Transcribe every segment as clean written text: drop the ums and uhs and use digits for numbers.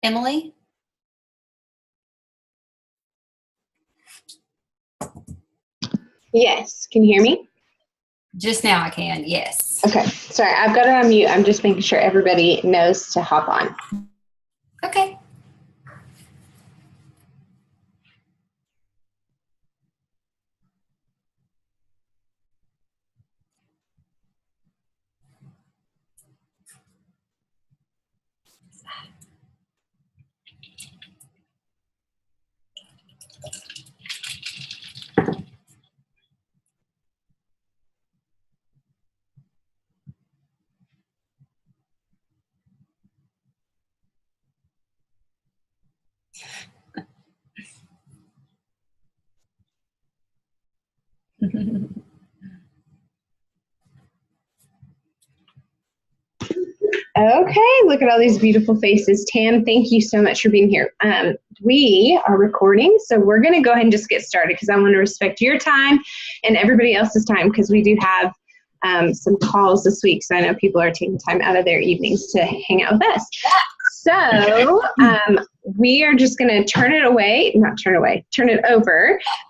Emily? Yes. Can you hear me? Just now I can, yes. Okay. Sorry, I've got it on mute. I'm just making sure everybody knows to hop on. Okay. Okay, look at all these beautiful faces. Tam, thank you so much for being here. We are recording, so we're going to go ahead and just get started because I want to respect your time and everybody else's time because we do have some calls this week, so I know people are taking time out of their evenings to hang out with us. So we are just going to turn it over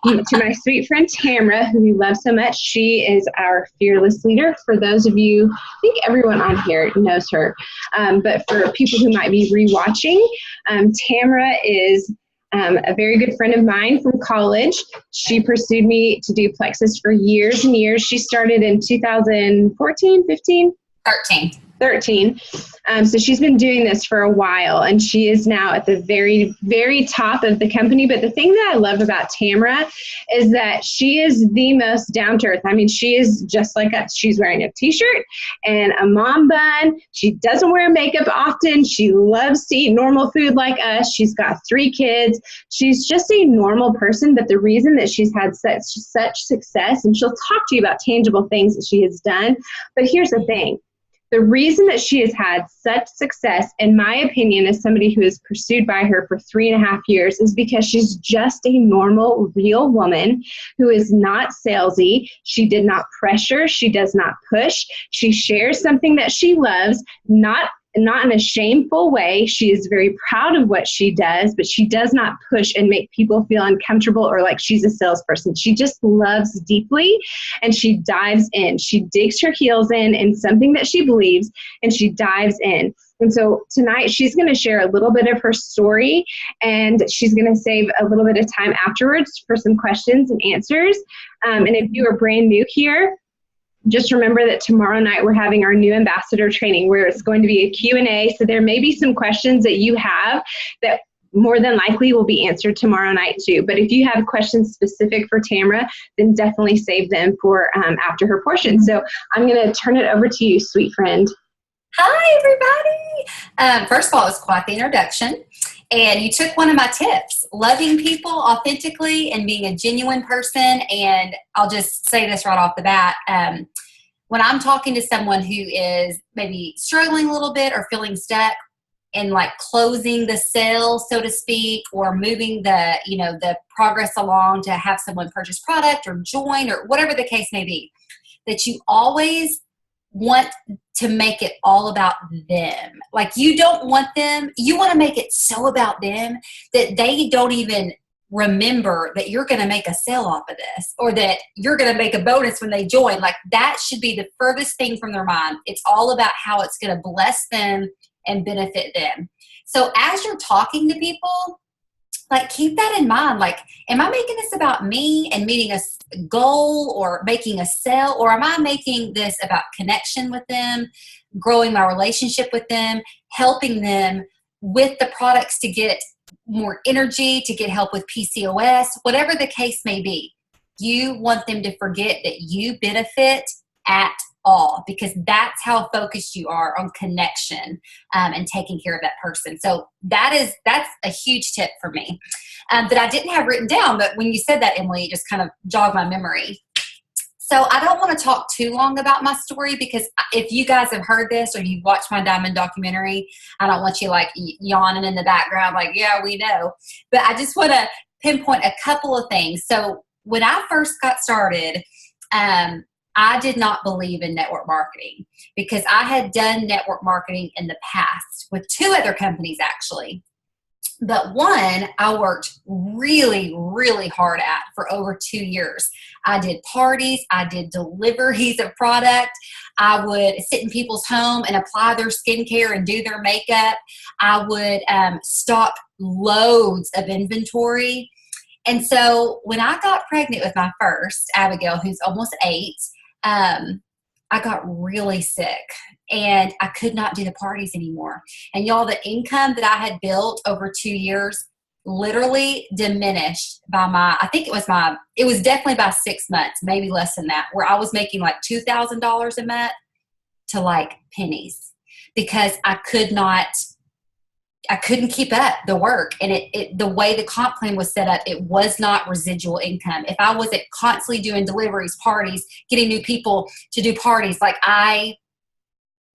to my sweet friend Tamara, who we love so much. She is our fearless leader. For those of you, I think everyone on here knows her, but for people who might be rewatching, Tamara is a very good friend of mine from college. She pursued me to do Plexus for years and years. She started in 2014, 15? 13. So she's been doing this for a while, and she is now at the very, very top of the company. But the thing that I love about Tamara is that she is the most down to earth. I mean, she is just like us. She's wearing a t-shirt and a mom bun. She doesn't wear makeup often. She loves to eat normal food like us. She's got 3 kids. She's just a normal person. But the reason that she's had such success, and she'll talk to you about tangible things that she has done. But here's the thing. The reason that she has had such success, in my opinion, as somebody who is pursued by her for 3.5 years, is because she's just a normal, real woman who is not salesy. She did not pressure. She does not push. She shares something that she loves, not in a shameful way. She is very proud of what she does, but she does not push and make people feel uncomfortable or like she's a salesperson. She just loves deeply, and she dives in. She digs her heels in something that she believes, and she dives in. And so tonight she's going to share a little bit of her story, and she's going to save a little bit of time afterwards for some questions and answers. And if you are brand new here, just remember that tomorrow night we're having our new ambassador training where it's going to be a Q&A. So there may be some questions that you have that more than likely will be answered tomorrow night too. But if you have questions specific for Tamara, then definitely save them for after her portion. So I'm going to turn it over to you, sweet friend. Hi, everybody. First of all, it was quite the introduction. And you took one of my tips, loving people authentically and being a genuine person. And I'll just say this right off the bat. When I'm talking to someone who is maybe struggling a little bit or feeling stuck and like closing the sale, so to speak, or moving the progress along to have someone purchase product or join or whatever the case may be, that you always want to make it all about them. Like you don't want them, you want to make it so about them that they don't even remember that you're going to make a sale off of this or that you're going to make a bonus when they join. Like that should be the furthest thing from their mind. It's all about how it's going to bless them and benefit them. So as you're talking to people, like keep that in mind. Like, am I making this about me and meeting a goal or making a sale? Or am I making this about connection with them, growing my relationship with them, helping them with the products to get more energy, to get help with PCOS, whatever the case may be? You want them to forget that you benefit at all, because that's how focused you are on connection and taking care of that person. So that's a huge tip for me that I didn't have written down, but when you said that, Emily, it just kind of jogged my memory. So I don't want to talk too long about my story, because if you guys have heard this or you've watched my Diamond documentary, I don't want you like yawning in the background like, yeah, we know. But I just want to pinpoint a couple of things. So when I first got started, I did not believe in network marketing because I had done network marketing in the past with 2 other companies, actually. But one, I worked really, really hard at for over 2 years. I did parties. I did deliveries of product. I would sit in people's home and apply their skincare and do their makeup. I would stock loads of inventory. And so when I got pregnant with my first, Abigail, who's almost 8, I got really sick and I could not do the parties anymore. And y'all, the income that I had built over 2 years literally diminished by it was definitely by 6 months, maybe less than that, where I was making like $2,000 a month to like pennies because I couldn't keep up the work. And the way the comp plan was set up, it was not residual income. If I wasn't constantly doing deliveries, parties, getting new people to do parties,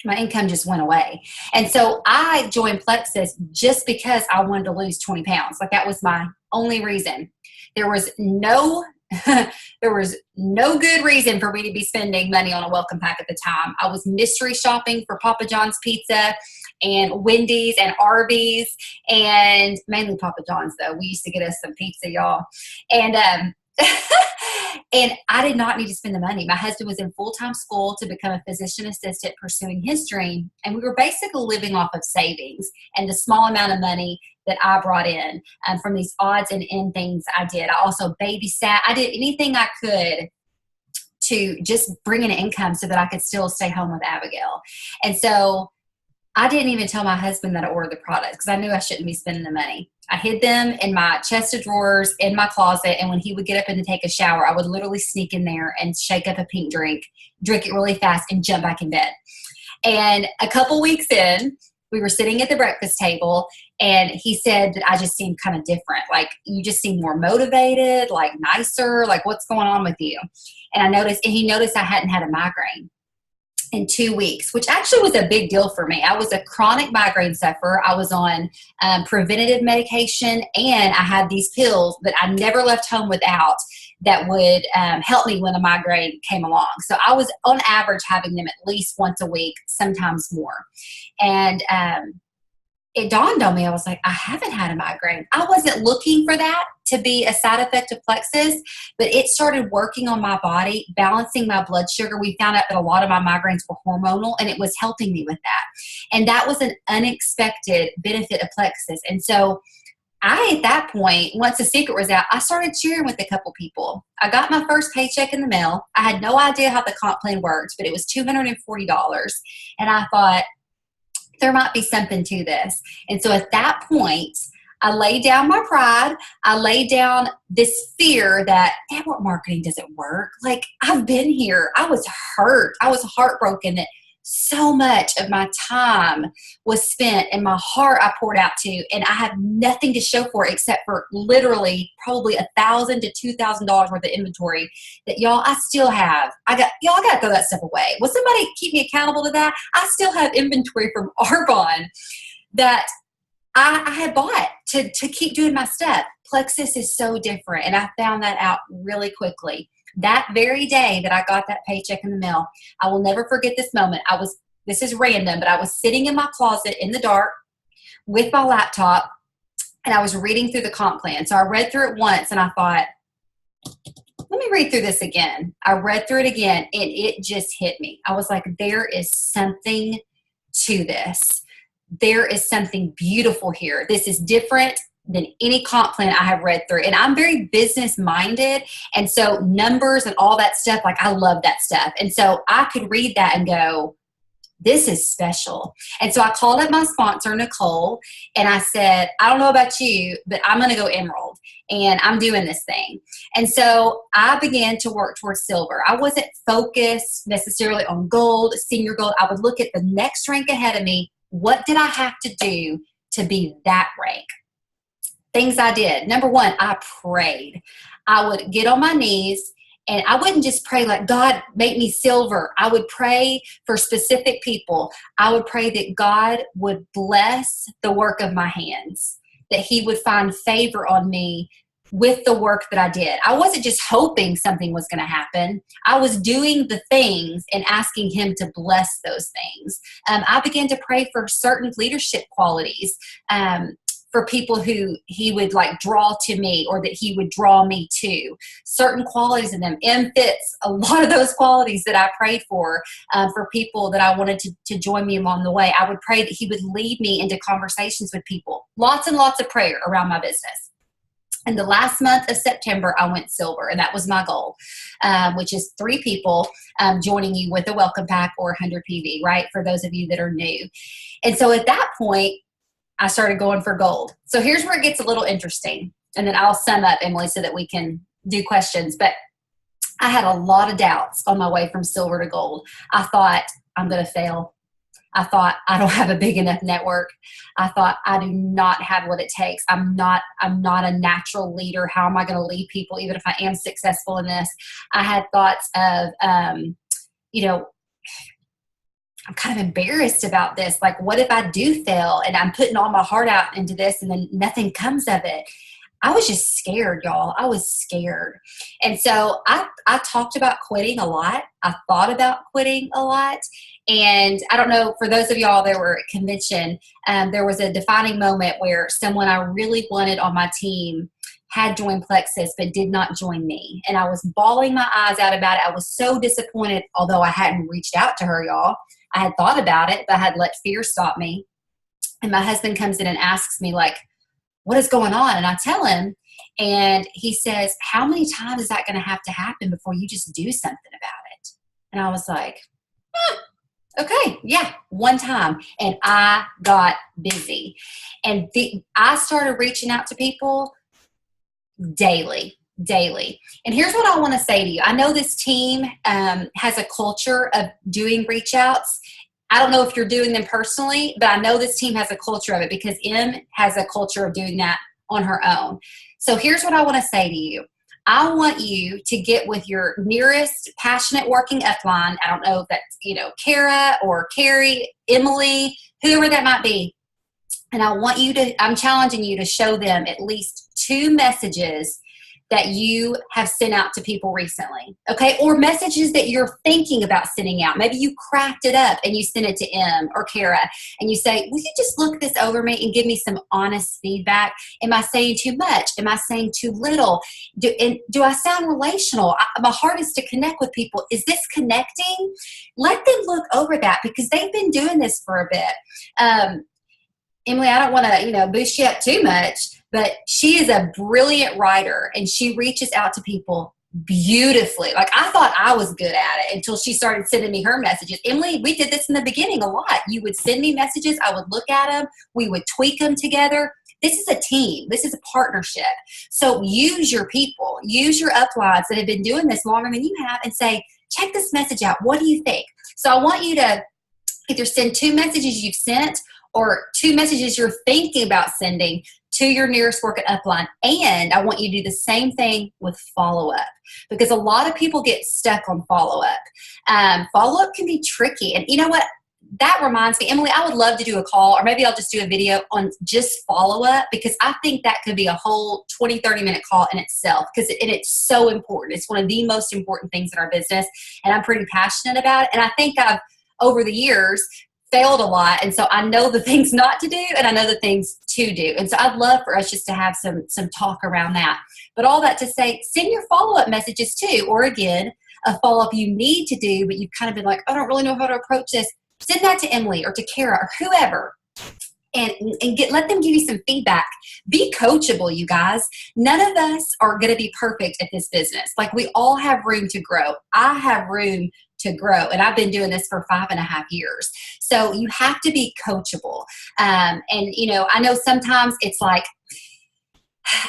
my income just went away. And so I joined Plexus just because I wanted to lose 20 pounds. Like that was my only reason. There was no good reason for me to be spending money on a welcome pack at the time. I was mystery shopping for Papa John's pizza and Wendy's and Arby's, and mainly Papa John's though. We used to get us some pizza, y'all. And and I did not need to spend the money. My husband was in full-time school to become a physician assistant pursuing his dream, and we were basically living off of savings and the small amount of money that I brought in from these odds and end things I did. I also babysat. I did anything I could to just bring in income so that I could still stay home with Abigail. And so I didn't even tell my husband that I ordered the products because I knew I shouldn't be spending the money. I hid them in my chest of drawers in my closet, and when he would get up and take a shower, I would literally sneak in there and shake up a pink drink it really fast, and jump back in bed. And a couple weeks in, we were sitting at the breakfast table, and he said that I just seemed kind of different. Like, you just seem more motivated, like nicer, like what's going on with you? And he noticed I hadn't had a migraine in 2 weeks, which actually was a big deal for me. I was a chronic migraine sufferer. I was on preventative medication, and I had these pills that I never left home without that would help me when a migraine came along. So I was on average having them at least once a week, sometimes more. And it dawned on me, I was like, I haven't had a migraine. I wasn't looking for that to be a side effect of Plexus, but it started working on my body, balancing my blood sugar. We found out that a lot of my migraines were hormonal, and it was helping me with that. And that was an unexpected benefit of Plexus. And so at that point, once the secret was out, I started sharing with a couple people. I got my first paycheck in the mail. I had no idea how the comp plan worked, but it was $240. And I thought, there might be something to this. And so at that point, I laid down my pride. I laid down this fear that network marketing doesn't work. Like, I've been here. I was hurt. I was heartbroken that so much of my time was spent and my heart I poured out to, and I have nothing to show for it except for literally probably $1,000 to $2,000 worth of inventory that I still have. I got to throw that stuff away. Will somebody keep me accountable to that? I still have inventory from Arbonne that I had bought to keep doing my stuff. Plexus is so different, and I found that out really quickly. That very day that I got that paycheck in the mail, I will never forget this moment. This is random, but I was sitting in my closet in the dark with my laptop, and I was reading through the comp plan. So I read through it once, and I thought, let me read through this again. I read through it again, and it just hit me. I was like, there is something to this. There is something beautiful here. This is different than any comp plan I have read through. And I'm very business minded. And so numbers and all that stuff, like, I love that stuff. And so I could read that and go, this is special. And so I called up my sponsor, Nicole, and I said, I don't know about you, but I'm going to go Emerald, and I'm doing this thing. And so I began to work towards silver. I wasn't focused necessarily on gold, senior gold. I would look at the next rank ahead of me. What did I have to do to be that rank? Things I did. Number one, I prayed. I would get on my knees, and I wouldn't just pray like, God, make me silver. I would pray for specific people. I would pray that God would bless the work of my hands, that he would find favor on me with the work that I did. I wasn't just hoping something was going to happen. I was doing the things and asking him to bless those things. I began to pray for certain leadership qualities, for people who he would like draw to me or that he would draw me to. Certain qualities in them. M fits a lot of those qualities that I prayed for people that I wanted to join me along the way. I would pray that he would lead me into conversations with people. Lots and lots of prayer around my business. In the last month of September, I went silver, and that was my goal, which is 3 people joining you with a welcome pack or 100 PV, right, for those of you that are new. And so at that point, I started going for gold. So here's where it gets a little interesting, and then I'll sum up, Emily, so that we can do questions. But I had a lot of doubts on my way from silver to gold. I thought, I'm going to fail. I thought, I don't have a big enough network. I thought, I do not have what it takes. I'm not a natural leader. How am I going to lead people, even if I am successful in this? I had thoughts of, I'm kind of embarrassed about this. Like, what if I do fail and I'm putting all my heart out into this and then nothing comes of it? I was just scared, y'all. I was scared. And so I talked about quitting a lot. I thought about quitting a lot. And I don't know, for those of y'all that were at convention, there was a defining moment where someone I really wanted on my team had joined Plexus but did not join me. And I was bawling my eyes out about it. I was so disappointed, although I hadn't reached out to her, y'all. I had thought about it, but I had let fear stop me. And my husband comes in and asks me, like, what is going on? And I tell him, and he says, how many times is that going to have to happen before you just do something about it? And I was like, okay, yeah, one time. And I got busy. And I started reaching out to people daily. And here's what I want to say to you. I know this team has a culture of doing reach outs. I don't know if you're doing them personally, but I know this team has a culture of it because M has a culture of doing that on her own. So here's what I want to say to you. I want you to get with your nearest passionate working upline. I don't know if that's, Kara or Carrie, Emily, whoever that might be. And I'm challenging you to show them at least 2 messages that you have sent out to people recently, okay? Or messages that you're thinking about sending out. Maybe you cracked it up and you sent it to M or Kara and you say, will you just look this over me and give me some honest feedback? Am I saying too much? Am I saying too little? Do I sound relational? My heart is to connect with people. Is this connecting? Let them look over that because they've been doing this for a bit. Emily, I don't want to, boost you up too much, but she is a brilliant writer and she reaches out to people beautifully. Like, I thought I was good at it until she started sending me her messages. Emily, we did this in the beginning a lot. You would send me messages. I would look at them. We would tweak them together. This is a team. This is a partnership. So use your people, use your uplines that have been doing this longer than you have and say, check this message out. What do you think? So I want you to either send 2 messages you've sent or 2 messages you're thinking about sending to your nearest working upline. And I want you to do the same thing with follow-up because a lot of people get stuck on follow-up. Follow-up can be tricky. And you know what? That reminds me, Emily, I would love to do a call or maybe I'll just do a video on just follow-up because I think that could be a whole 20, 30-minute call in itself because it's so important. It's one of the most important things in our business and I'm pretty passionate about it. And I think I've, over the years, failed a lot. And so I know the things not to do and I know the things to do. And so I'd love for us just to have some talk around that. But all that to say, send your follow-up messages too, or again, a follow-up you need to do, but you've kind of been like, I don't really know how to approach this. Send that to Emily or to Kara or whoever. And let them give you some feedback. Be coachable, you guys. None of us are going to be perfect at this business. Like, we all have room to grow. I have room to grow, and I've been doing this for 5.5 years. So you have to be coachable. And I know sometimes it's like,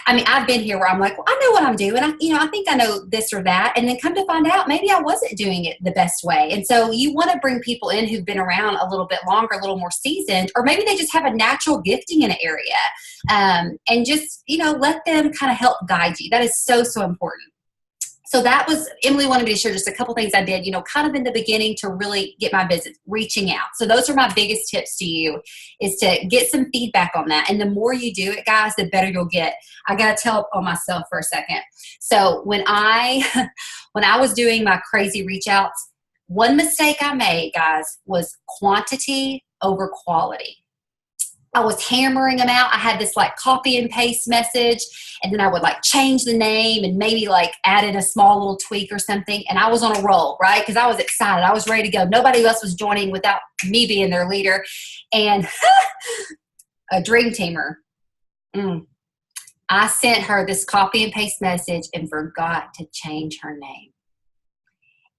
I've been here where I'm like, well, I know what I'm doing. I think I know this or that. And then come to find out, maybe I wasn't doing it the best way. And so you want to bring people in who've been around a little bit longer, a little more seasoned, or maybe they just have a natural gifting in an area. And just, let them kind of help guide you. That is so, so important. So that was, Emily wanted me to share just a couple things I did, kind of in the beginning to really get my business, reaching out. So those are my biggest tips to you, is to get some feedback on that. And the more you do it, guys, the better you'll get. I got to tell on myself for a second. So when I was doing my crazy reach outs, one mistake I made, guys, was quantity over quality. I was hammering them out. I had this like copy and paste message, and then I would like change the name and maybe like add in a small little tweak or something. And I was on a roll, right? Because I was excited. I was ready to go. Nobody else was joining without me being their leader. And a dream teamer. I sent her this copy and paste message and forgot to change her name.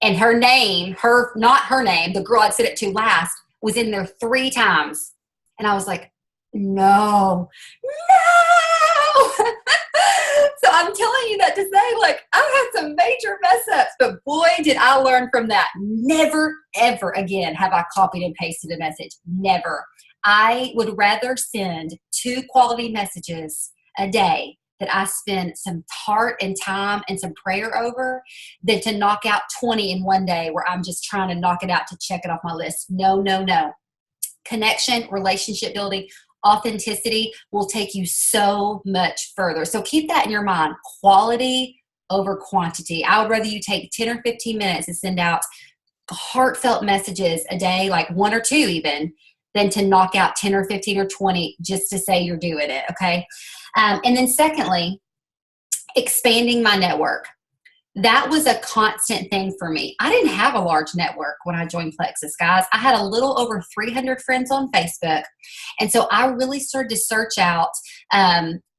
And her name, not her name, the girl I'd sent it to last, was in there 3 times. And I was like, no. So I'm telling you that to say, like, I had some major mess ups, but boy, did I learn from that. Never, ever again have I copied and pasted a message. Never. I would rather send 2 quality messages a day that I spend some heart and time and some prayer over than to knock out 20 in one day where I'm just trying to knock it out to check it off my list. No, no, no. Connection, relationship building, authenticity will take you so much further. So keep that in your mind. Quality over quantity. I would rather you take 10 or 15 minutes and send out heartfelt messages a day, like 1 or 2 even, than to knock out 10 or 15 or 20 just to say you're doing it, okay? And then secondly, expanding my network. That was a constant thing for me. I didn't have a large network when I joined Plexus, guys. I had a little over 300 friends on Facebook. And so I really started to search out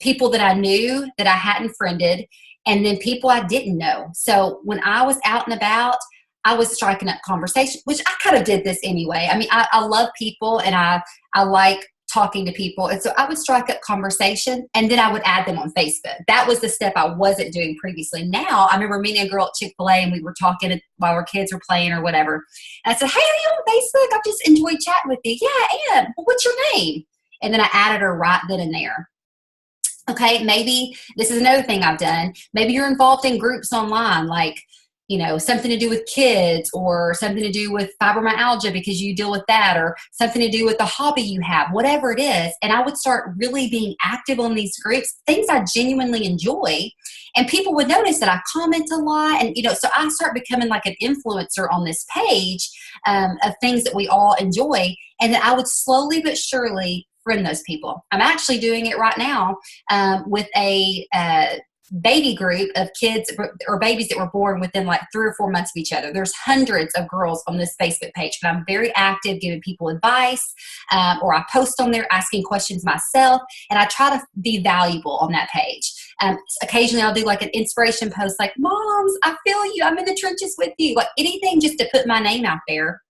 people that I knew that I hadn't friended, and then people I didn't know. So when I was out and about, I was striking up conversation, which I kind of did this anyway. I mean, I love people, and I like talking to people. And so I would strike up conversation, and then I would add them on Facebook. That was the step I wasn't doing previously. Now, I remember meeting a girl at Chick-fil-A, and we were talking while our kids were playing or whatever. And I said, hey, are you on Facebook? I've just enjoyed chatting with you. Yeah, I am. Well, what's your name? And then I added her right then and there. Okay, maybe this is another thing I've done. Maybe you're involved in groups online, like, you know, something to do with kids, or something to do with fibromyalgia because you deal with that, or something to do with the hobby you have, whatever it is. And I would start really being active on these groups, things I genuinely enjoy. And people would notice that I comment a lot. And, you know, so I start becoming like an influencer on this page of things that we all enjoy. And then I would slowly but surely friend those people. I'm actually doing it right now with a baby group of kids or babies that were born within like 3 or 4 months of each other. There's hundreds of girls on this Facebook page, but I'm very active giving people advice, or I post on there asking questions myself, and I try to be valuable on that page. Occasionally I'll do like an inspiration post like, moms, I feel you, I'm in the trenches with you, like anything just to put my name out there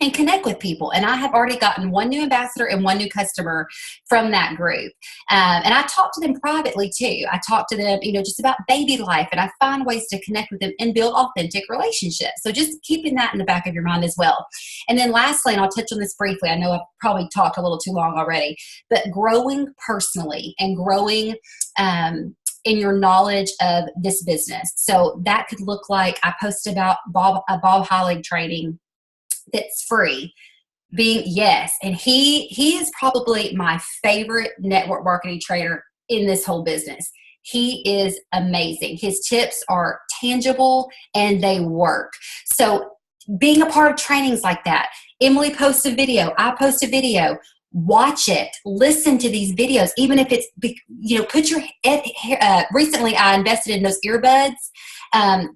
and connect with people. And I have already gotten 1 new ambassador and 1 new customer from that group. And I talk to them privately too. I talk to them, you know, just about baby life, and I find ways to connect with them and build authentic relationships. So just keeping that in the back of your mind as well. And then lastly, and I'll touch on this briefly, I know I've probably talked a little too long already, but growing personally and growing in your knowledge of this business. So that could look like I posted about a Bob Holloway training that's free. And he is probably my favorite network marketing trainer in this whole business. He is amazing. His tips are tangible and they work. So being a part of trainings like that, Emily posts a video, I post a video, watch it, listen to these videos, even if it's, you know, put your recently I invested in those earbuds.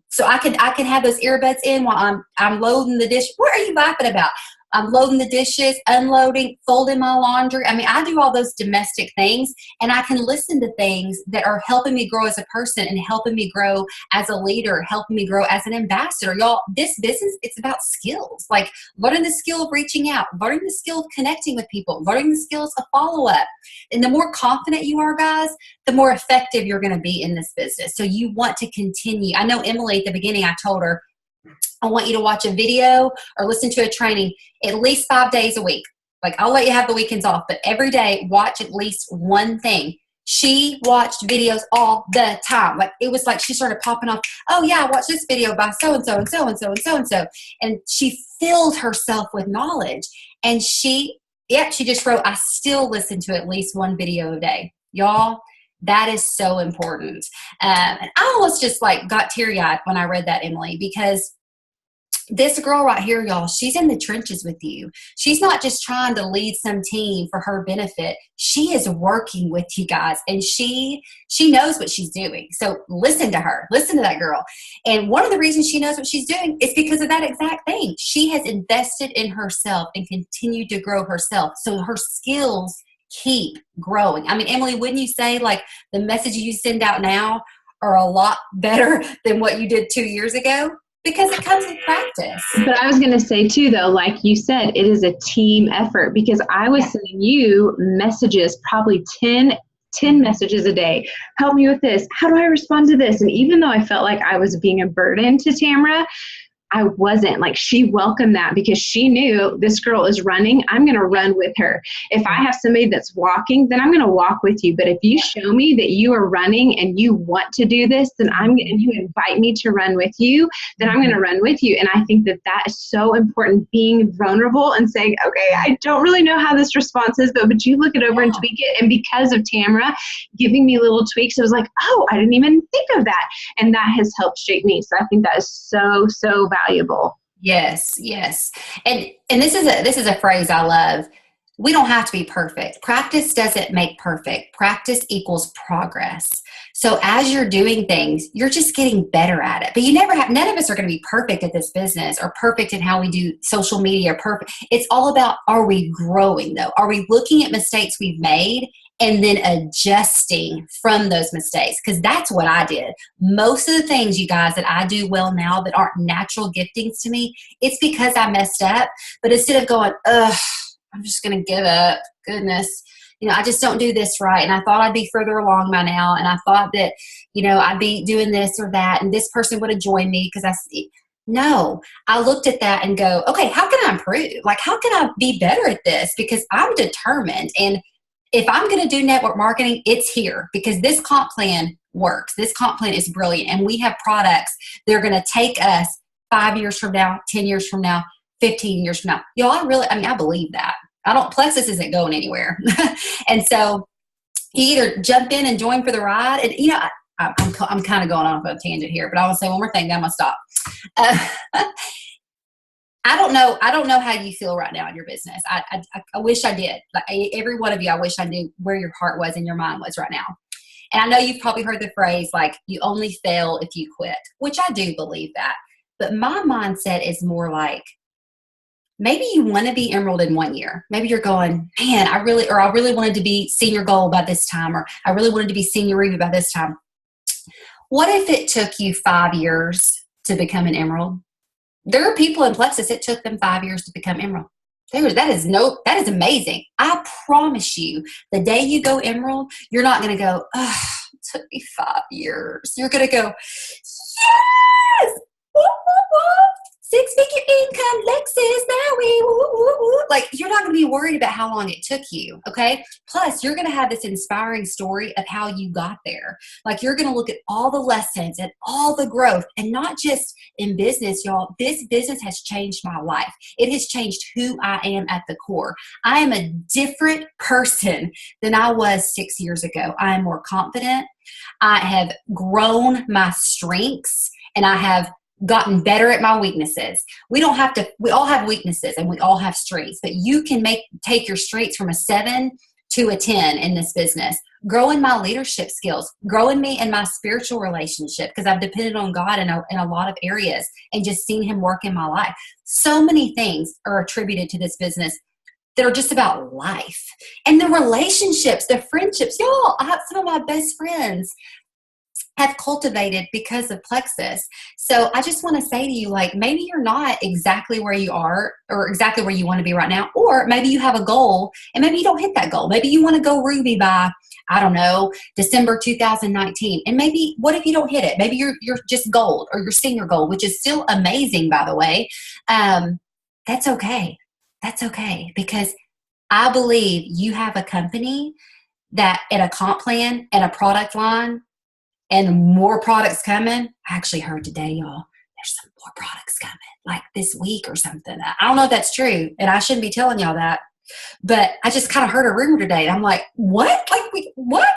So I can have those earbuds in while I'm loading the dish. What are you laughing about? I'm loading the dishes, unloading, folding my laundry. I mean, I do all those domestic things, and I can listen to things that are helping me grow as a person and helping me grow as a leader, helping me grow as an ambassador. Y'all, this business, it's about skills, like learning the skill of reaching out, learning the skill of connecting with people, learning the skills of follow-up. And the more confident you are, guys, the more effective you're going to be in this business. So you want to continue. I know Emily at the beginning, I told her, I want you to watch a video or listen to a training at least 5 days a week. Like, I'll let you have the weekends off, but every day watch at least one thing. She watched videos all the time. Like, it was like she started popping off, oh yeah, I watched this video by so-and-so and so-and-so and so-and-so. And she filled herself with knowledge. And she just wrote, I still listen to at least one video a day. Y'all, that is so important. And I almost just like got teary-eyed when I read that, Emily, because this girl right here, y'all, she's in the trenches with you. She's not just trying to lead some team for her benefit. She is working with you guys, and she knows what she's doing. So listen to her. Listen to that girl. And one of the reasons she knows what she's doing is because of that exact thing. She has invested in herself and continued to grow herself. So her skills keep growing. I mean, Emily, wouldn't you say like the messages you send out now are a lot better than what you did 2 years ago? Because it comes with practice. But I was going to say too, though, like you said, it is a team effort, because I was sending you messages, probably 10 messages a day. Help me with this. How do I respond to this? And even though I felt like I was being a burden to Tamara, I wasn't. Like, she welcomed that because she knew this girl is running. I'm going to run with her. If I have somebody that's walking, then I'm going to walk with you. But if you show me that you are running and you want to do this, then and you invite me to run with you, then I'm going to run with you. And I think that that is so important, being vulnerable and saying, okay, I don't really know how this response is, but you look it over and tweak it. And because of Tamara giving me little tweaks, it was like, oh, I didn't even think of that. And that has helped shape me. So I think that is so, so valuable. Yes. And this is a phrase I love. We don't have to be perfect. Practice doesn't make perfect. Practice equals progress. So as you're doing things, you're just getting better at it. But none of us are going to be perfect at this business or perfect in how we do social media. Perfect. It's all about, are we growing though? Are we looking at mistakes we've made and then adjusting from those mistakes? Because that's what I did. Most of the things, you guys, that I do well now that aren't natural giftings to me, it's because I messed up. But instead of going, ugh, I'm just going to give up. Goodness, I just don't do this right. And I thought I'd be further along by now. And I thought that, I'd be doing this or that. And this person would have joined me because no, I looked at that and go, okay, how can I improve? Like, how can I be better at this? Because I'm determined. And if I'm going to do network marketing, it's here because this comp plan works. This comp plan is brilliant. And we have products that are going to take us 5 years from now, 10 years from now, 15 years from now. Y'all, I believe that. Plexus isn't going anywhere. And so you either jump in and join for the ride. And, I'm kind of going off on a tangent here, but I want to say one more thing, then I'm going to stop. I don't know how you feel right now in your business. I wish I did. Like, every one of you, I wish I knew where your heart was and your mind was right now. And I know you've probably heard the phrase, like, you only fail if you quit, which I do believe that. But my mindset is more like, maybe you want to be Emerald in 1 year. Maybe you're going, man, I really wanted to be senior gold by this time, or I really wanted to be senior Ruby by this time. What if it took you 5 years to become an Emerald? There are people in Plexus, it took them 5 years to become Emerald. That is amazing. I promise you, the day you go Emerald, you're not going to go, oh, it took me 5 years. You're going to go, yes! Woo, woo, woo. 6-figure income, Lexus, Maui, woo, woo, woo. Like, you're not going to be worried about how long it took you, okay? Plus, you're going to have this inspiring story of how you got there. Like, you're going to look at all the lessons and all the growth, and not just in business, y'all. This business has changed my life. It has changed who I am at the core. I am a different person than I was 6 years ago. I am more confident. I have grown my strengths, and I have gotten better at my weaknesses. We all have weaknesses and we all have strengths, but you can take your strengths from a 7 to a 10 in this business. Growing my leadership skills, growing me in my spiritual relationship, because I've depended on God in a lot of areas and just seen Him work in my life. So many things are attributed to this business that are just about life. And the relationships, the friendships, y'all, I have some of my best friends have cultivated because of Plexus. So I just want to say to you, like, maybe you're not exactly where you are or exactly where you want to be right now, or maybe you have a goal and maybe you don't hit that goal. Maybe you want to go Ruby by, I don't know, December 2019. And maybe, what if you don't hit it? Maybe you're just gold or your senior gold, which is still amazing, by the way. That's okay. That's okay. Because I believe you have a company that, in a comp plan and a product line, and more products coming. I actually heard today, y'all, there's some more products coming, like this week or something. I don't know if that's true, and I shouldn't be telling y'all that, but I just kind of heard a rumor today, and I'm like, what? What?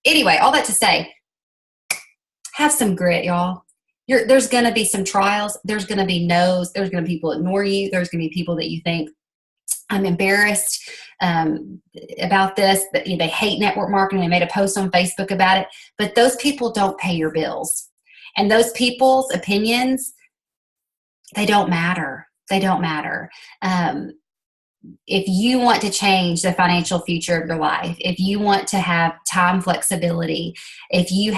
Anyway, all that to say, have some grit, y'all. there's going to be some trials. There's going to be no's. There's going to be people ignore you. There's going to be people that you think, I'm embarrassed about this. That they hate network marketing. They made a post on Facebook about it. But those people don't pay your bills. And those people's opinions, they don't matter. They don't matter. If you want to change the financial future of your life, if you want to have time flexibility, if you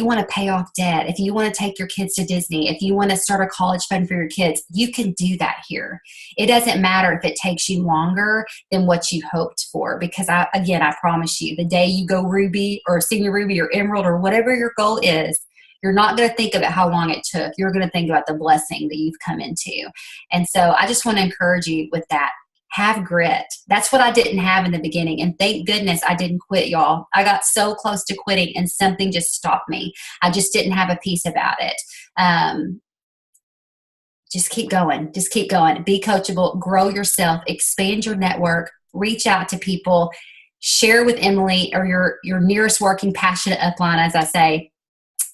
want to pay off debt, if you want to take your kids to Disney, if you want to start a college fund for your kids, you can do that here. It doesn't matter if it takes you longer than what you hoped for, because I promise you, the day you go Ruby or Senior Ruby or Emerald or whatever your goal is, you're not going to think about how long it took. You're going to think about the blessing that you've come into. And so I just want to encourage you with that. Have grit. That's what I didn't have in the beginning. And thank goodness I didn't quit, y'all. I got so close to quitting and something just stopped me. I just didn't have a peace about it. Just keep going. Just keep going. Be coachable. Grow yourself. Expand your network. Reach out to people. Share with Emily or your nearest working passionate upline, as I say,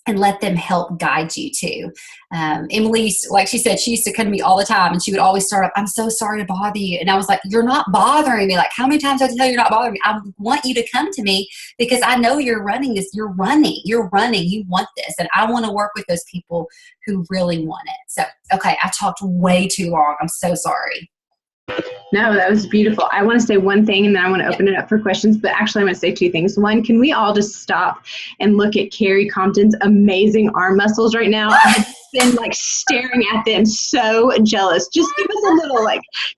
and let them help guide you too. Emily, like she said, she used to come to me all the time and she would always start up, I'm so sorry to bother you. And I was like, you're not bothering me. Like, how many times do I have to tell you you're not bothering me? I want you to come to me because I know you're running this. You're running. You want this. And I want to work with those people who really want it. So, okay, I talked way too long. I'm so sorry. No, that was beautiful. I want to say one thing and then I want to open it up for questions, but actually I'm going to say two things. One, can we all just stop and look at Carrie Compton's amazing arm muscles right now? I've been staring at them, so jealous. Just give us a little,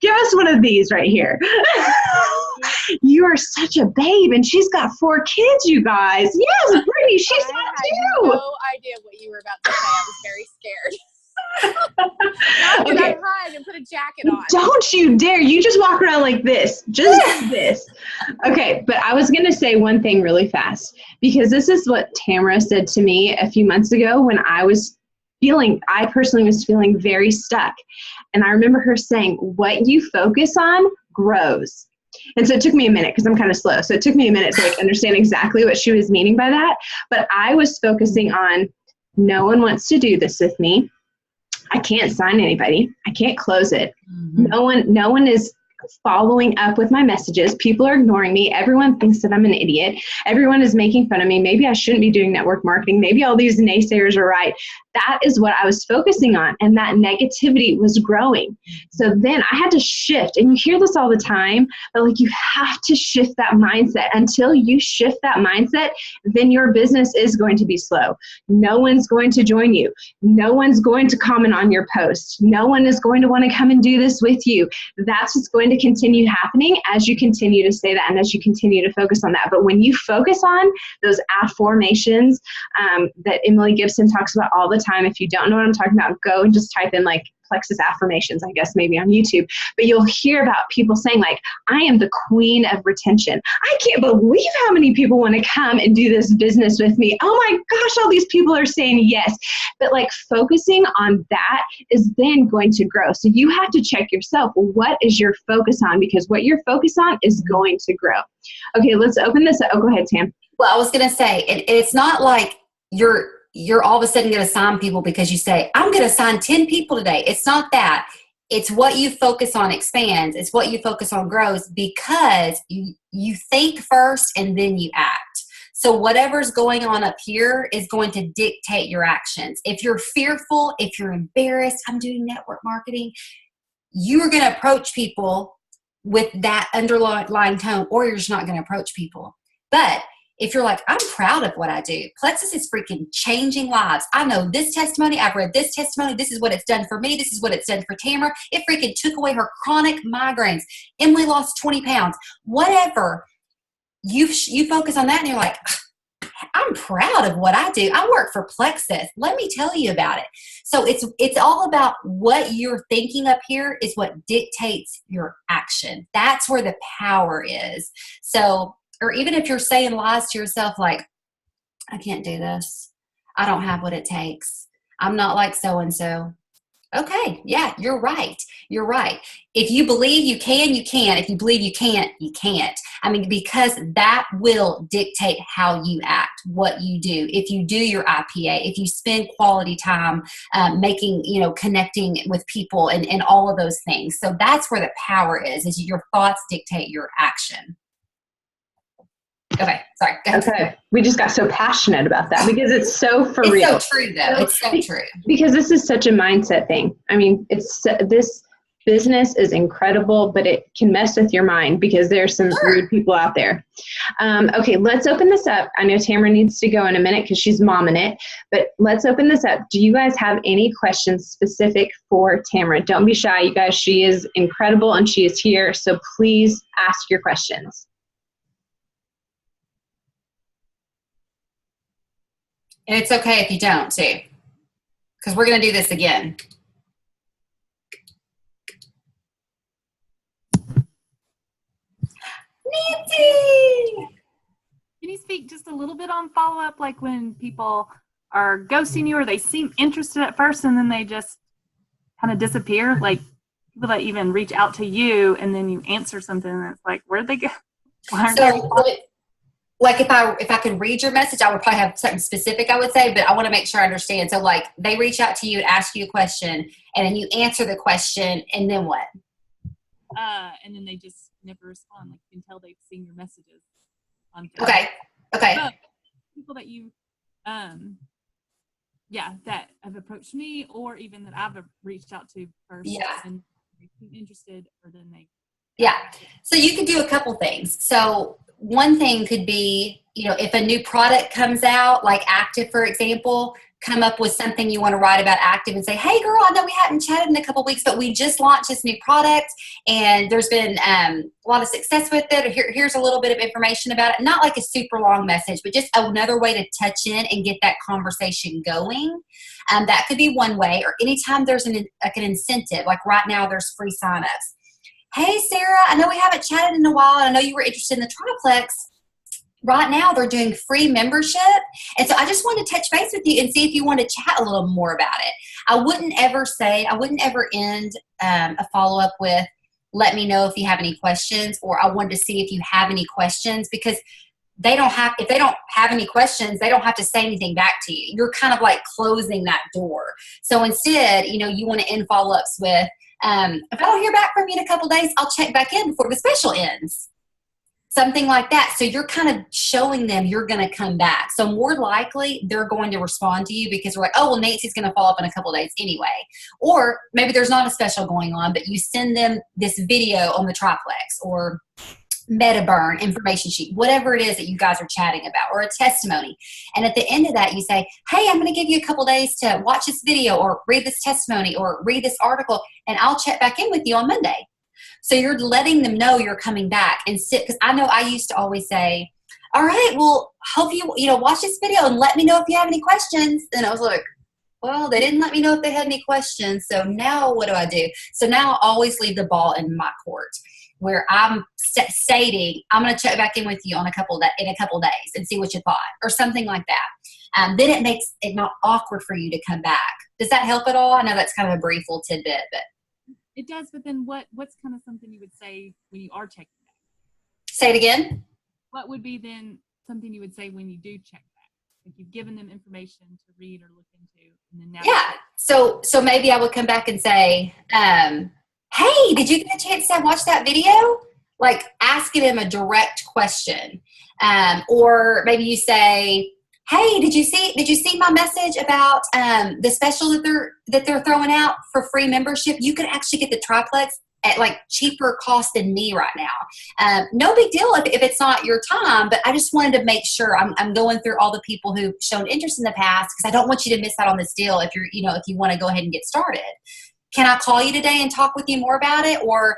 give us one of these right here. You are such a babe, and she's got 4 kids, you guys. Yes, Brittany, she's got 2. I had no idea what you were about to say. I was very scared. Okay. I hide and put a jacket on. Don't you dare. You just walk around like this. Just this. Okay, but I was going to say one thing really fast, because this is what Tamara said to me a few months ago when I personally was feeling very stuck. And I remember her saying, what you focus on grows. And so it took me a minute because I'm kind of slow. So it took me a minute to understand exactly what she was meaning by that. But I was focusing on, no one wants to do this with me. I can't sign anybody. I can't close it. Mm-hmm. No one is following up with my messages. People are ignoring me. Everyone thinks that I'm an idiot. Everyone is making fun of me. Maybe I shouldn't be doing network marketing. Maybe all these naysayers are right. That is what I was focusing on. And that negativity was growing. So then I had to shift. And you hear this all the time, but you have to shift that mindset. Until you shift that mindset, then your business is going to be slow. No one's going to join you. No one's going to comment on your post. No one is going to want to come and do this with you. That's what's going to continue happening as you continue to say that and as you continue to focus on that. But when you focus on those affirmations that Emily Gibson talks about all the time, if you don't know what I'm talking about, go and just type in plexus affirmations, I guess maybe on YouTube. But you'll hear about people saying I am the queen of retention. I can't believe how many people want to come and do this business with me. Oh my gosh, all these people are saying yes. But focusing on that is then going to grow. So you have to check yourself. What is your focus on? Because what you're focused on is going to grow. Okay, let's open this up. Oh, go ahead, Tam. Well, I was going to say, it's not like you're all of a sudden going to sign people because you say, I'm going to sign 10 people today. It's not that. It's what you focus on expands. It's what you focus on grows, because you think first and then you act. So whatever's going on up here is going to dictate your actions. If you're fearful, if you're embarrassed, I'm doing network marketing, you are going to approach people with that underlying tone, or you're just not going to approach people. But if you're I'm proud of what I do. Plexus is freaking changing lives. I know this testimony. I've read this testimony. This is what it's done for me. This is what it's done for Tamara. It freaking took away her chronic migraines. Emily lost 20 pounds. Whatever. You focus on that and you're I'm proud of what I do. I work for Plexus. Let me tell you about it. So it's all about what you're thinking up here is what dictates your action. That's where the power is. So, or even if you're saying lies to yourself, I can't do this. I don't have what it takes. I'm not like so-and-so. Okay. Yeah, you're right. You're right. If you believe you can, you can. If you believe you can't, you can't. I mean, because that will dictate how you act, what you do. If you do your IPA, if you spend quality time making, connecting with people and all of those things. So that's where the power is your thoughts dictate your action. Okay, sorry. Go ahead. Okay. We just got so passionate about that because it's so for It's real. so true, though. It's so true. Because this is such a mindset thing. I mean, this business is incredible, but it can mess with your mind because there's some rude people out there. Okay, let's open this up. I know Tamara needs to go in a minute because she's momming it, but let's open this up. Do you guys have any questions specific for Tamara? Don't be shy, you guys. She is incredible and she is here, so please ask your questions. And it's okay if you don't, too, because we're going to do this again. Nancy! Can you speak just a little bit on follow-up, like when people are ghosting you or they seem interested at first and then they just kind of disappear? Like people that even reach out to you and then you answer something and it's like, where'd they go? Like if I could read your message, I would probably have something specific I would say, but I want to make sure I understand. So like they reach out to you and ask you a question and then you answer the question and then what? And then they just never respond. Like you can tell they've seen your messages on Facebook. Okay. But people that you, that have approached me or even that I've reached out to first and they seem interested or then they. Yeah. So you could do a couple things. So one thing could be, if a new product comes out, like Active, for example, come up with something you want to write about Active and say, hey girl, I know we hadn't chatted in a couple weeks, but we just launched this new product and there's been a lot of success with it. Here's a little bit of information about it. Not like a super long message, but just another way to touch in and get that conversation going. That could be one way. Or anytime there's an incentive, like right now there's free signups. Hey, Sarah, I know we haven't chatted in a while, and I know you were interested in the triplex. Right now, they're doing free membership. And so I just wanted to touch base with you and see if you want to chat a little more about it. I wouldn't ever end a follow-up with, let me know if you have any questions, or I wanted to see if you have any questions, because if they don't have any questions, they don't have to say anything back to you. You're kind of like closing that door. So instead, you want to end follow-ups with, if I don't hear back from you in a couple of days, I'll check back in before the special ends. Something like that. So you're kind of showing them you're going to come back. So more likely they're going to respond to you because we're like, oh, well, Nancy's going to follow up in a couple of days anyway. Or maybe there's not a special going on, but you send them this video on the triplex or MetaBurn information sheet, whatever it is that you guys are chatting about, or a testimony. And at the end of that, you say, hey, I'm going to give you a couple days to watch this video or read this testimony or read this article, and I'll check back in with you on Monday. So you're letting them know you're coming back and because I know I used to always say, all right, well, hope you watch this video and let me know if you have any questions. And I was like, well, they didn't let me know if they had any questions. So now what do I do? So now I always leave the ball in my court, where I'm stating, I'm going to check back in with you in a couple days and see what you thought, or something like that. Then it makes it not awkward for you to come back. Does that help at all? I know that's kind of a brief little tidbit, but. It does, but then what's kind of something you would say when you are checking back? Say it again. What would be then something you would say when you do check back? Like you've given them information to read or look into, and then now. Yeah. So maybe I would come back and say, hey, did you get a chance to watch that video? Like asking them a direct question. Or maybe you say, hey, did you see my message about the special that they're throwing out for free membership? You can actually get the triplex at like cheaper cost than me right now. No big deal if it's not your time, but I just wanted to make sure I'm going through all the people who've shown interest in the past, because I don't want you to miss out on this deal if if you want to go ahead and get started. Can I call you today and talk with you more about it? Or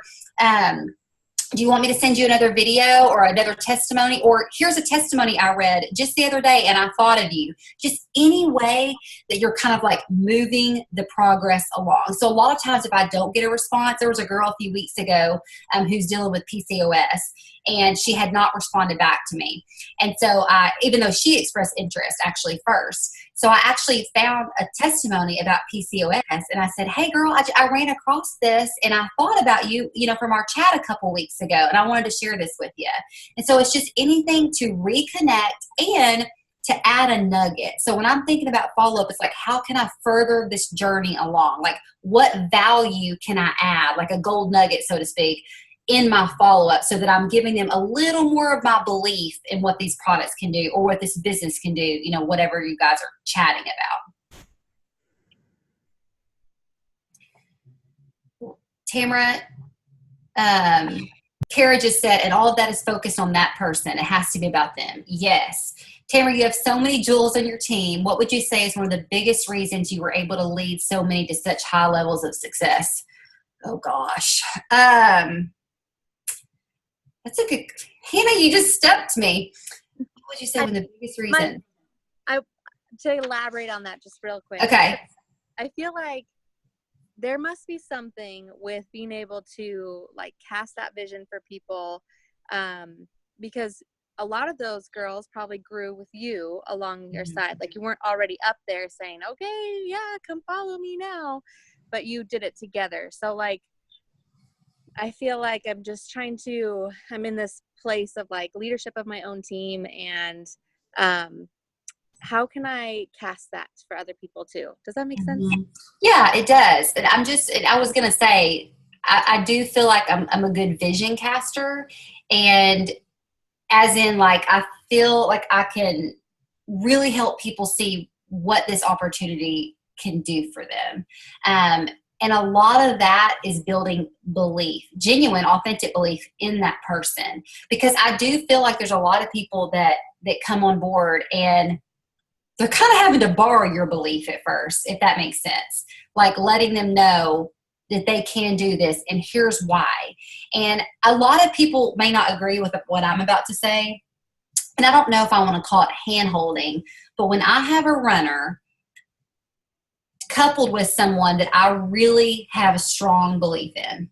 do you want me to send you another video or another testimony? Or here's a testimony I read just the other day and I thought of you. Just any way that you're kind of like moving the progress along. So a lot of times if I don't get a response, there was a girl a few weeks ago who's dealing with PCOS, and she had not responded back to me. And so even though she expressed interest actually first. So I actually found a testimony about PCOS, and I said, hey girl, I ran across this and I thought about you, from our chat a couple weeks ago, and I wanted to share this with you. And so it's just anything to reconnect and to add a nugget. So when I'm thinking about follow-up, it's like, how can I further this journey along? Like, what value can I add, like a gold nugget, so to speak, in my follow-up, so that I'm giving them a little more of my belief in what these products can do or what this business can do, whatever you guys are chatting about. Tamara, Kara just said, and all of that is focused on that person. It has to be about them. Yes. Tamara, you have so many jewels on your team. What would you say is one of the biggest reasons you were able to lead so many to such high levels of success? Oh gosh. That's a good, Hannah, you just stumped me. What would you say was the biggest reason? To elaborate on that just real quick. Okay. I feel like there must be something with being able to like cast that vision for people, because a lot of those girls probably grew with you along your side. Like you weren't already up there saying, okay, yeah, come follow me now, but you did it together. So like, I feel like I'm in this place of like leadership of my own team, and how can I cast that for other people too? Does that make sense? Yeah, it does. And I was going to say, I do feel like I'm a good vision caster, and as in like, I feel like I can really help people see what this opportunity can do for them. And a lot of that is building belief, genuine, authentic belief in that person. Because I do feel like there's a lot of people that come on board and they're kind of having to borrow your belief at first, if that makes sense. Like letting them know that they can do this and here's why. And a lot of people may not agree with what I'm about to say. And I don't know if I want to call it hand-holding, but when I have a runner coupled with someone that I really have a strong belief in,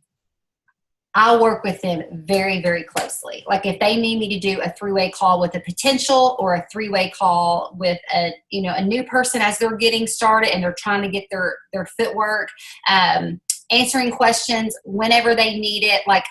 I work with them very, very closely. Like if they need me to do a 3-way call with a potential or a 3-way call with a new person as they're getting started and they're trying to get their footwork, answering questions whenever they need it, like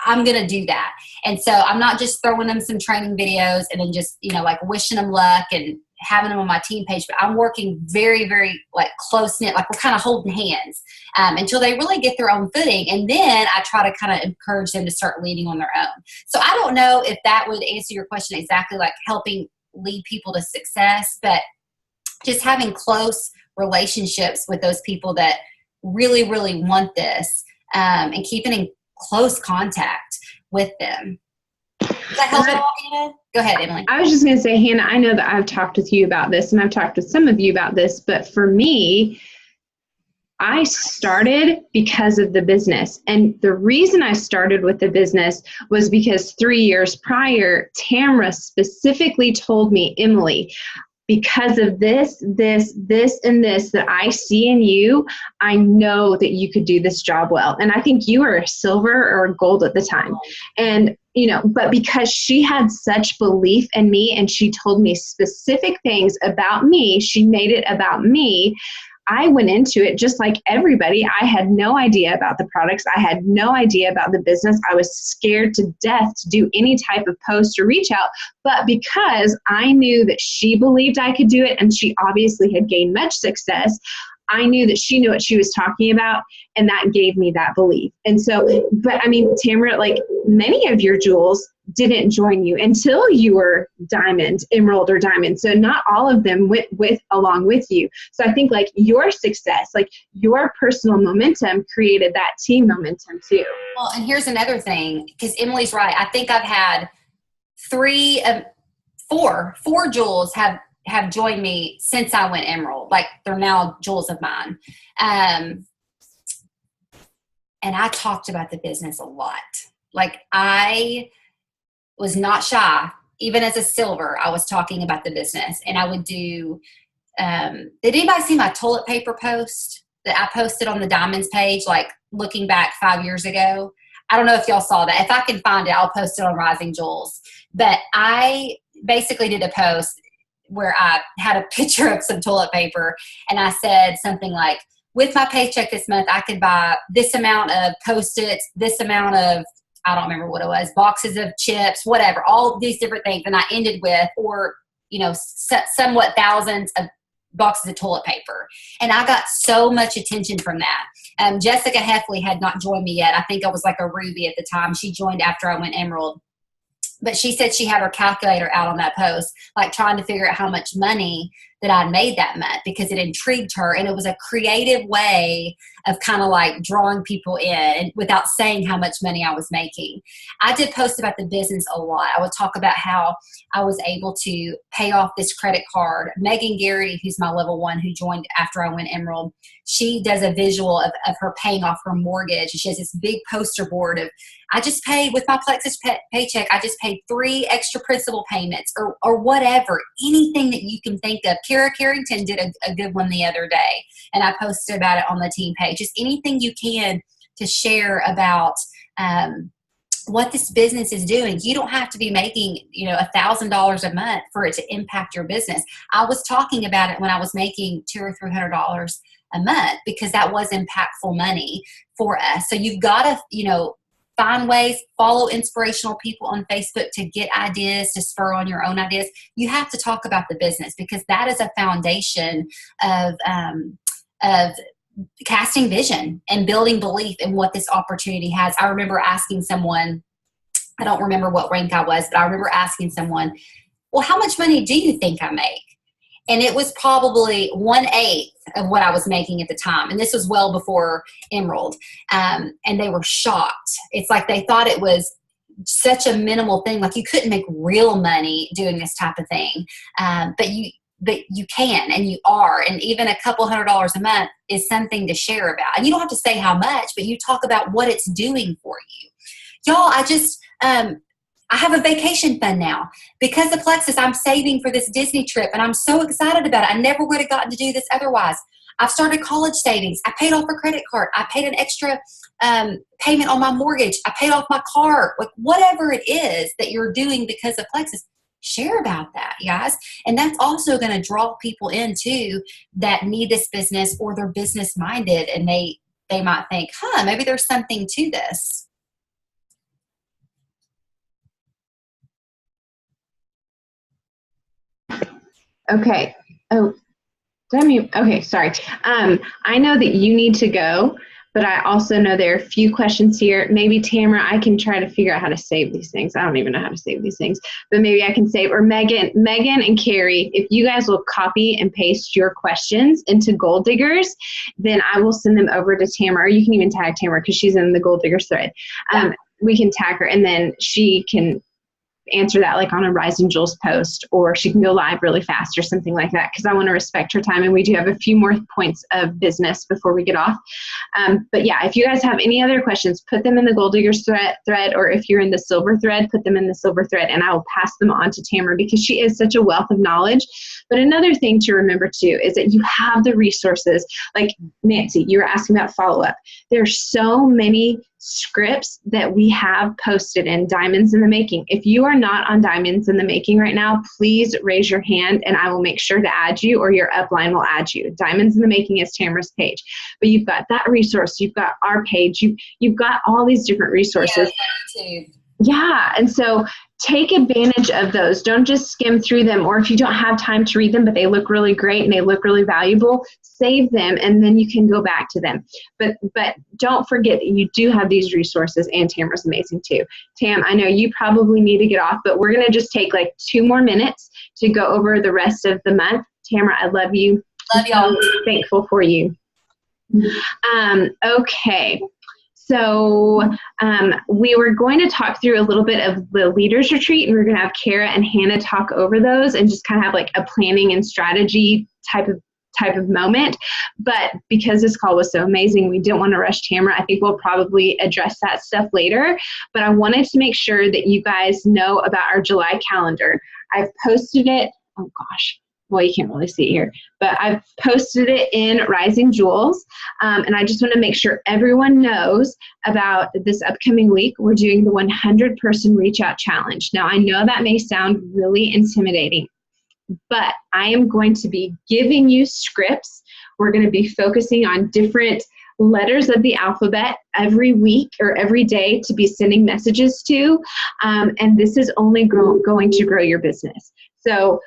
I'm going to do that. And so I'm not just throwing them some training videos and then just, like wishing them luck and having them on my team page, but I'm working very, very like close knit, like we're kind of holding hands until they really get their own footing. And then I try to kind of encourage them to start leading on their own. So I don't know if that would answer your question exactly, like helping lead people to success, but just having close relationships with those people that really, really want this, and keeping in close contact with them. Does that help at all, Hannah? Go ahead, Emily. I was just going to say, Hannah, I know that I've talked with you about this and I've talked with some of you about this, but for me, I started because of the business. And the reason I started with the business was because 3 years prior, Tamara specifically told me, Emily, because of this, and this that I see in you, I know that you could do this job well. And I think you were a silver or a gold at the time. And, but because she had such belief in me and she told me specific things about me, she made it about me. I went into it just like everybody. I had no idea about the products. I had no idea about the business. I was scared to death to do any type of post or reach out. But because I knew that she believed I could do it, and she obviously had gained much success, I knew that she knew what she was talking about, and that gave me that belief. And so, but I mean, Tamara, like many of your jewels didn't join you until you were diamond, emerald, or diamond. So not all of them went along with you. So I think like your success, like your personal momentum created that team momentum too. Well, and here's another thing, because Emily's right. I think I've had four jewels have joined me since I went emerald. Like they're now jewels of mine. And I talked about the business a lot. Like I was not shy. Even as a silver, I was talking about the business, and I would do, did anybody see my toilet paper post that I posted on the diamonds page, like looking back 5 years ago? I don't know if y'all saw that. If I can find it, I'll post it on Rising Jewels. But I basically did a post where I had a picture of some toilet paper, and I said something like, with my paycheck this month, I could buy this amount of Post-its, this amount of, I don't remember what it was, boxes of chips, whatever, all these different things. And I ended with, or, somewhat thousands of boxes of toilet paper. And I got so much attention from that. Jessica Heffley had not joined me yet. I think I was like a Ruby at the time. She joined after I went Emerald. But she said she had her calculator out on that post, like trying to figure out how much money that I'd made that month, because it intrigued her. And it was a creative way of kind of like drawing people in without saying how much money I was making. I did post about the business a lot. I would talk about how I was able to pay off this credit card. Megan Garrity, who's my level 1, who joined after I went Emerald, she does a visual of her paying off her mortgage. She has this big poster board of, I just paid with my Plexus paycheck, I just paid 3 extra principal payments, or whatever, anything that you can think of. Kara Carrington did a good one the other day, and I posted about it on the team page. Just anything you can to share about what this business is doing. You don't have to be making, $1,000 a month for it to impact your business. I was talking about it when I was making $200 or $300 a month, because that was impactful money for us. So you've got to, find ways, follow inspirational people on Facebook to get ideas, to spur on your own ideas. You have to talk about the business, because that is a foundation of casting vision and building belief in what this opportunity has. I remember asking someone, I don't remember what rank I was, but I remember asking someone, well, how much money do you think I make? And it was probably 1/8 of what I was making at the time. And this was well before Emerald. And they were shocked. It's like they thought it was such a minimal thing. Like, you couldn't make real money doing this type of thing. But you can, and you are. And even a couple $100 a month is something to share about. And you don't have to say how much, but you talk about what it's doing for you. Y'all, I have a vacation fund now. Because of Plexus, I'm saving for this Disney trip, and I'm so excited about it. I never would have gotten to do this otherwise. I've started college savings. I paid off a credit card. I paid an extra payment on my mortgage. I paid off my car. Like, whatever it is that you're doing because of Plexus, share about that, you guys. And that's also going to draw people in too that need this business, or they're business minded, and they might think, maybe there's something to this. Okay. Oh, okay, sorry. I know that you need to go, but I also know there are a few questions here. Maybe Tamara, I can try to figure out how to save these things. I don't even know how to save these things, but maybe I can save, or Megan and Carrie, if you guys will copy and paste your questions into Goal Diggers, then I will send them over to Tamara. Or you can even tag Tamara, because she's in the Goal Diggers thread. We can tag her, and then she can answer that like on a Rising Jewels post, or she can go live really fast or something like that, because I want to respect her time, and we do have a few more points of business before we get off. But yeah, if you guys have any other questions, put them in the Gold Diggers thread, or if you're in the Silver thread, put them in the Silver thread, and I will pass them on to Tamara, because she is such a wealth of knowledge. But another thing to remember too is that you have the resources. Like Nancy, you were asking about follow-up. There's so many scripts that we have posted in Diamonds in the Making. If you are not on Diamonds in the Making right now, please raise your hand, and I will make sure to add you, or your upline will add you. Diamonds in the Making is Tamara's page. But you've got that resource, you've got our page, you've got all these different resources. Yeah, and so take advantage of those. Don't just skim through them, or if you don't have time to read them, but they look really great and they look really valuable, save them, and then you can go back to them. But don't forget that you do have these resources, and Tamara's amazing too. Tam, I know you probably need to get off, but we're going to just take like 2 more minutes to go over the rest of the month. Tamara, I love you. Love y'all. I'm thankful for you. Okay. So we were going to talk through a little bit of the Leaders Retreat, and we're going to have Kara and Hannah talk over those and just kind of have like a planning and strategy type of moment. But because this call was so amazing, we didn't want to rush Tamara. I think we'll probably address that stuff later. But I wanted to make sure that you guys know about our July calendar. I've posted it. Oh gosh. Well, you can't really see it here, but I've posted it in Rising Jewels, and I just want to make sure everyone knows about this upcoming week. We're doing the 100-person Reach Out Challenge. Now, I know that may sound really intimidating, but I am going to be giving you scripts. We're going to be focusing on different letters of the alphabet every week or every day to be sending messages to. And this is only going to grow your business. So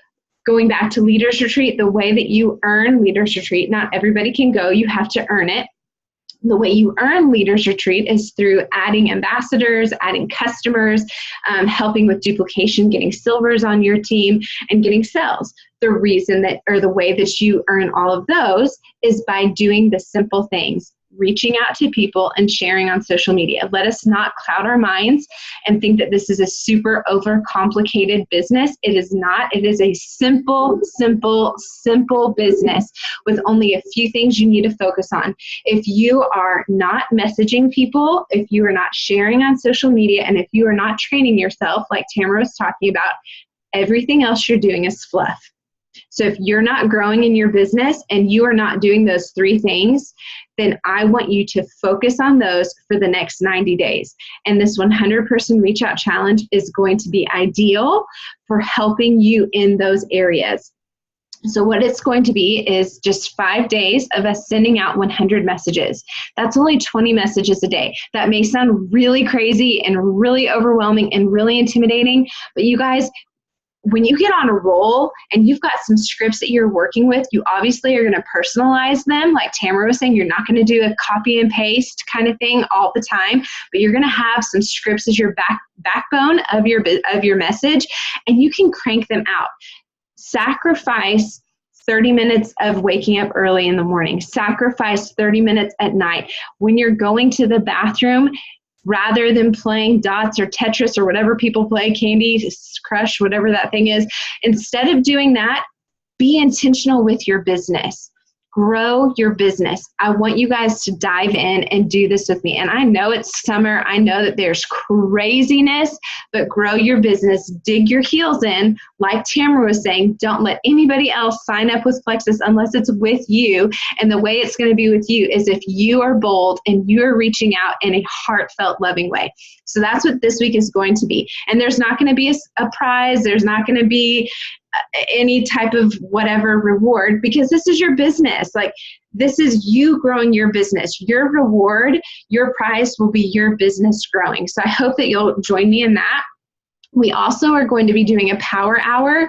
going back to Leaders Retreat, the way that you earn Leaders Retreat, not everybody can go, you have to earn it. The way you earn Leaders Retreat is through adding ambassadors, adding customers, helping with duplication, getting silvers on your team, and getting sales. The reason that, or the way that you earn all of those is by doing the simple things, reaching out to people and sharing on social media. Let us not cloud our minds and think that this is a super overcomplicated business. It is not. It is a simple, simple, simple business with only a few things you need to focus on. If you are not messaging people, if you are not sharing on social media, and if you are not training yourself, like Tamara was talking about, everything else you're doing is fluff. So if you're not growing in your business and you are not doing those 3 things, then I want you to focus on those for the next 90 days. And this 100-person reach out challenge is going to be ideal for helping you in those areas. So what it's going to be is just 5 days of us sending out 100 messages. That's only 20 messages a day. That may sound really crazy and really overwhelming and really intimidating, but you guys, when you get on a roll and you've got some scripts that you're working with, you obviously are going to personalize them. Like Tamara was saying, you're not going to do a copy and paste kind of thing all the time, but you're going to have some scripts as your backbone of your message, and you can crank them out. Sacrifice 30 minutes of waking up early in the morning. Sacrifice 30 minutes at night. When you're going to the bathroom, rather than playing dots or Tetris or whatever people play, Candy Crush, whatever that thing is, instead of doing that, be intentional with your business. Grow your business. I want you guys to dive in and do this with me. And I know it's summer. I know that there's craziness, but grow your business. Dig your heels in. Like Tamara was saying, don't let anybody else sign up with Plexus unless it's with you. And the way it's going to be with you is if you are bold and you are reaching out in a heartfelt, loving way. So that's what this week is going to be. And there's not going to be a prize. There's not going to be any type of whatever reward, because this is your business. Like, this is you growing your business. Your reward, your prize will be your business growing. So I hope that you'll join me in that. We also are going to be doing a power hour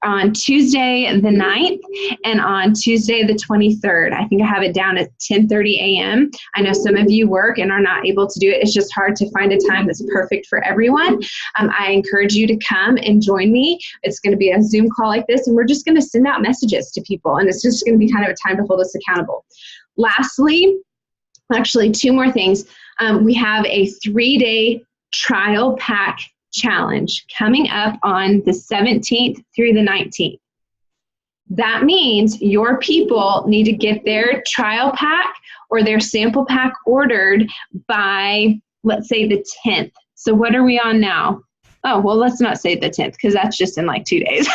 on Tuesday the 9th and on Tuesday the 23rd. I think I have it down at 10:30 a.m. I know some of you work and are not able to do it. It's just hard to find a time that's perfect for everyone. I encourage you to come and join me. It's going to be a Zoom call like this, and we're just going to send out messages to people, and it's just going to be kind of a time to hold us accountable. Lastly, actually 2 more things. We have a 3-day trial pack challenge coming up on the 17th through the 19th. That means your people need to get their trial pack or their sample pack ordered by, let's say, the 10th. So what are we on now? Oh, well, let's not say the 10th because that's just in like 2 days.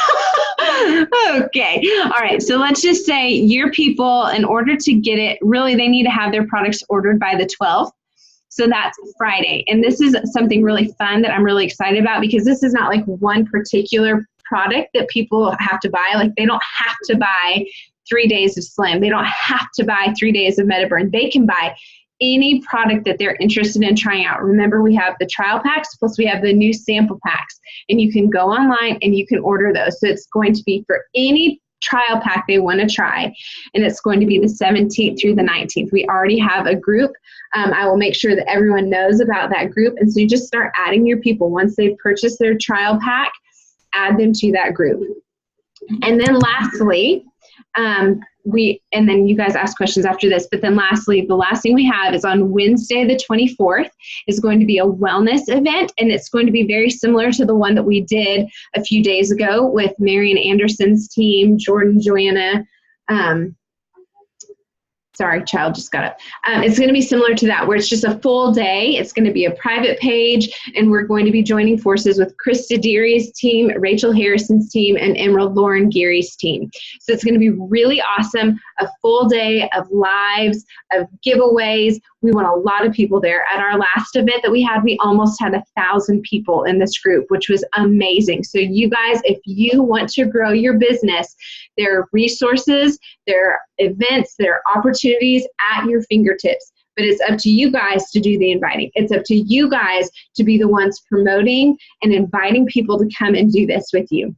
Okay. All right. So let's just say your people, in order to get it, really, they need to have their products ordered by the 12th. So that's Friday. And this is something really fun that I'm really excited about, because this is not like one particular product that people have to buy. Like, they don't have to buy 3 days of Slim. They don't have to buy 3 days of MetaBurn. They can buy any product that they're interested in trying out. Remember, we have the trial packs, plus we have the new sample packs. And you can go online and you can order those. So it's going to be for any trial pack they want to try, and it's going to be the 17th through the 19th. We already have a group. I will make sure that everyone knows about that group, and so you just start adding your people. Once they've purchased their trial pack, add them to that group. And then lastly, and then you guys ask questions after this, but then lastly, the last thing we have is on Wednesday the 24th is going to be a wellness event, and it's going to be very similar to the one that we did a few days ago with Marian Anderson's team, Jordan, Joanna, sorry, child just got up. It's going to be similar to that, where it's just a full day. It's going to be a private page, and we're going to be joining forces with Krista Deary's team, Rachel Harrison's team, and Emerald Lauren Geary's team. So it's going to be really awesome, a full day of lives, of giveaways. We want a lot of people there. At our last event that we had, we almost had 1,000 people in this group, which was amazing. So you guys, if you want to grow your business, there are resources, there are events, there are opportunities at your fingertips. But it's up to you guys to do the inviting. It's up to you guys to be the ones promoting and inviting people to come and do this with you.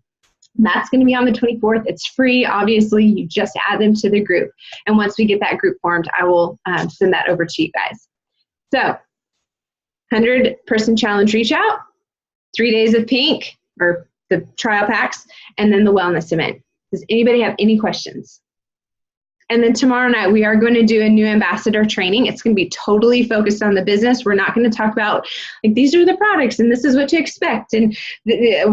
That's going to be on the 24th. It's free. Obviously, you just add them to the group. And once we get that group formed, I will send that over to you guys. So 100-person challenge reach out, 3 days of pink or the trial packs, and then the wellness event. Does anybody have any questions? And then tomorrow night, we are going to do a new ambassador training. It's going to be totally focused on the business. We're not going to talk about, like, these are the products and this is what to expect and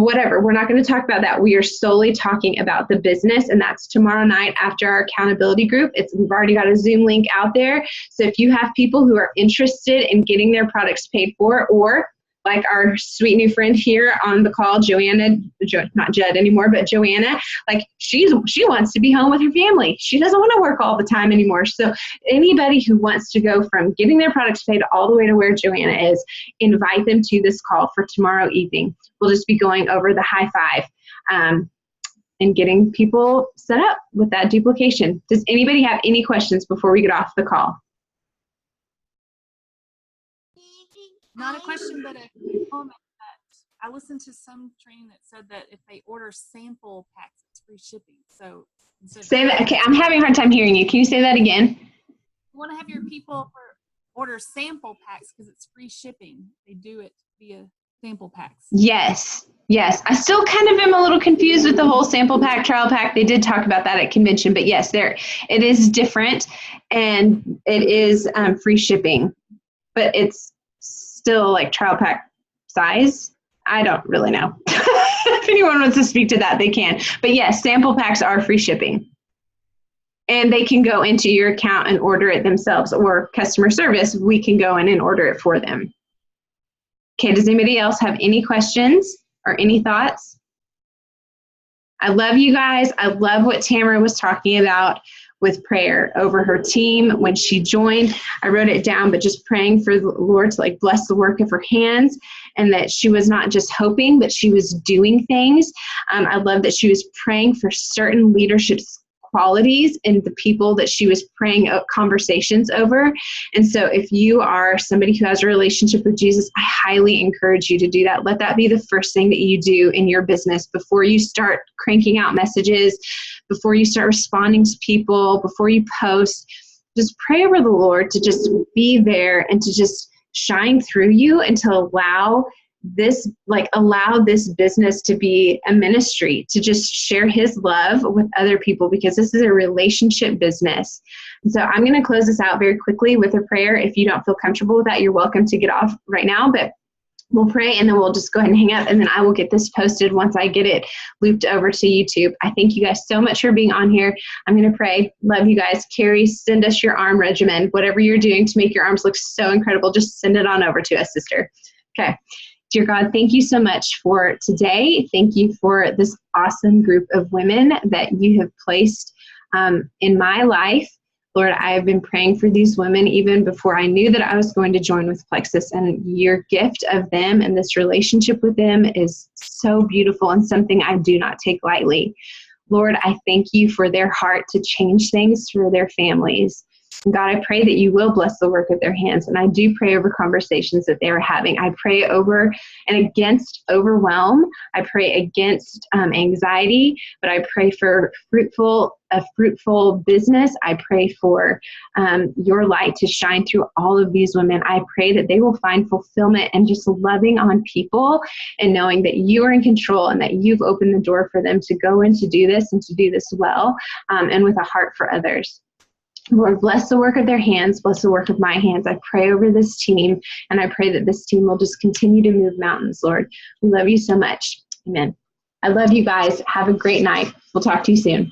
whatever. We're not going to talk about that. We are solely talking about the business, and that's tomorrow night after our accountability group. We've already got a Zoom link out there. So if you have people who are interested in getting their products paid for, or like our sweet new friend here on the call, Joanna, not Jed anymore, but Joanna, like she wants to be home with her family. She doesn't want to work all the time anymore. So anybody who wants to go from getting their products paid all the way to where Joanna is, invite them to this call for tomorrow evening. We'll just be going over the high five and getting people set up with that duplication. Does anybody have any questions before we get off the call? Not a question, but a comment that I listened to some training that said that if they order sample packs, it's free shipping. So say that. Okay, I'm having a hard time hearing you. Can you say that again? You want to have your people order sample packs because it's free shipping. They do it via sample packs. Yes. I still kind of am a little confused with the whole sample pack, trial pack. They did talk about that at convention, but yes, it is different, and it is free shipping, but it's still like trial pack size. I don't really know. If anyone wants to speak to that, they can. But yes, sample packs are free shipping. And they can go into your account and order it themselves, or customer service, we can go in and order it for them. Okay, does anybody else have any questions or any thoughts? I love you guys. I love what Tamara was talking about with prayer over her team when she joined. I wrote it down, but just praying for the Lord to like bless the work of her hands, and that she was not just hoping, but she was doing things. I love that she was praying for certain leadership qualities in the people that she was praying conversations over. And so if you are somebody who has a relationship with Jesus, I highly encourage you to do that. Let that be the first thing that you do in your business before you start cranking out messages, before you start responding to people, before you post. Just pray over the Lord to just be there and to just shine through you, and to allow this business to be a ministry, to just share his love with other people, because this is a relationship business. And so I'm going to close this out very quickly with a prayer. If you don't feel comfortable with that, you're welcome to get off right now, but we'll pray and then we'll just go ahead and hang up, and then I will get this posted once I get it looped over to YouTube. I thank you guys so much for being on here. I'm going to pray. Love you guys. Carrie, send us your arm regimen. Whatever you're doing to make your arms look so incredible, just send it on over to us, sister. Okay. Dear God, thank you so much for today. Thank you for this awesome group of women that you have placed in my life. Lord, I have been praying for these women even before I knew that I was going to join with Plexus, and your gift of them and this relationship with them is so beautiful and something I do not take lightly. Lord, I thank you for their heart to change things for their families. And God, I pray that you will bless the work of their hands. And I do pray over conversations that they are having. I pray over and against overwhelm. I pray against anxiety, but I pray for a fruitful business. I pray for your light to shine through all of these women. I pray that they will find fulfillment and just loving on people and knowing that you are in control and that you've opened the door for them to go in to do this and to do this well, and with a heart for others. Lord, bless the work of their hands, bless the work of my hands. I pray over this team, and I pray that this team will just continue to move mountains, Lord. We love you so much. Amen. I love you guys. Have a great night. We'll talk to you soon.